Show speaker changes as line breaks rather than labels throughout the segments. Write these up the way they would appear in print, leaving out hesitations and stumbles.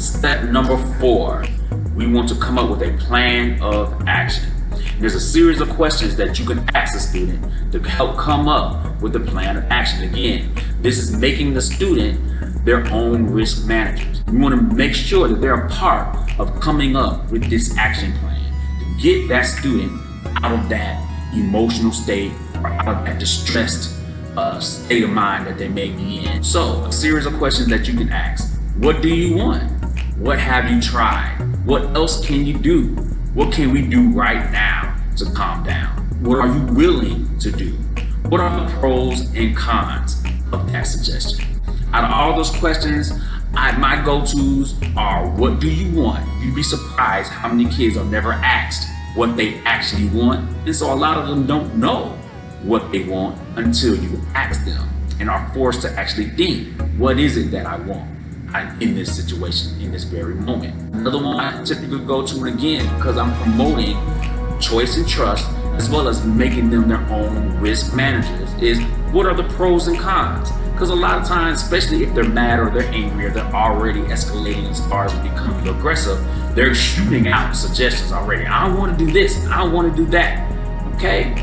Step number 4, we want to come up with a plan of action. There's a series of questions that you can ask a student to help come up with a plan of action. Again, this is making the student their own risk managers. We want to make sure that they're a part of coming up with this action plan to get that student out of that emotional state or out of that distressed state of mind that they may be in. So, a series of questions that you can ask. What do you want? What have you tried? What else can you do? What can we do right now to calm down? What are you willing to do? What are the pros and cons of that suggestion? Out of all those questions, my go-tos are, what do you want? You'd be surprised how many kids are never asked what they actually want. And so a lot of them don't know what they want until you ask them and are forced to actually think, what is it that I want in this situation, in this very moment? Another one I typically go to, and again, because I'm promoting choice and trust, as well as making them their own risk managers, is what are the pros and cons? Because a lot of times, especially if they're mad or they're angry or they're already escalating as far as becoming aggressive, they're shooting out suggestions already. I want to do this, I want to do that. Okay?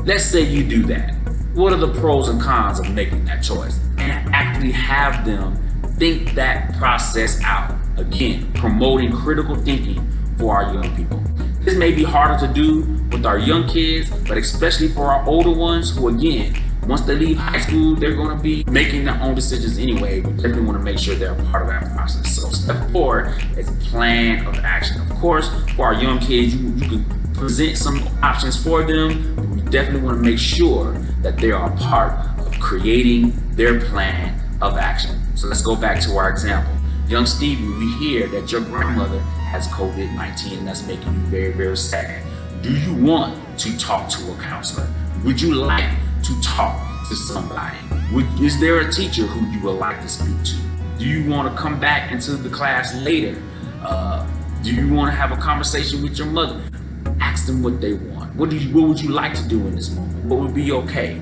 Let's say you do that. What are the pros and cons of making that choice? And actually have them think that process out. Again, promoting critical thinking for our young people. This may be harder to do with our young kids, but especially for our older ones who, again, once they leave high school, they're going to be making their own decisions anyway. We definitely want to make sure they're a part of that process. So step 4 is plan of action. Of course, for our young kids, you can present some options for them, but we definitely want to make sure that they are a part of creating their plan of action. So let's go back to our example. Young Stevie, we hear that your grandmother has COVID-19 and that's making you very, very sad. Do you want to talk to a counselor? Would you like to talk to somebody? Is there a teacher who you would like to speak to? Do you want to come back into the class later? Do you want to have a conversation with your mother? Ask them what they want. What would you like to do in this moment? What would be okay?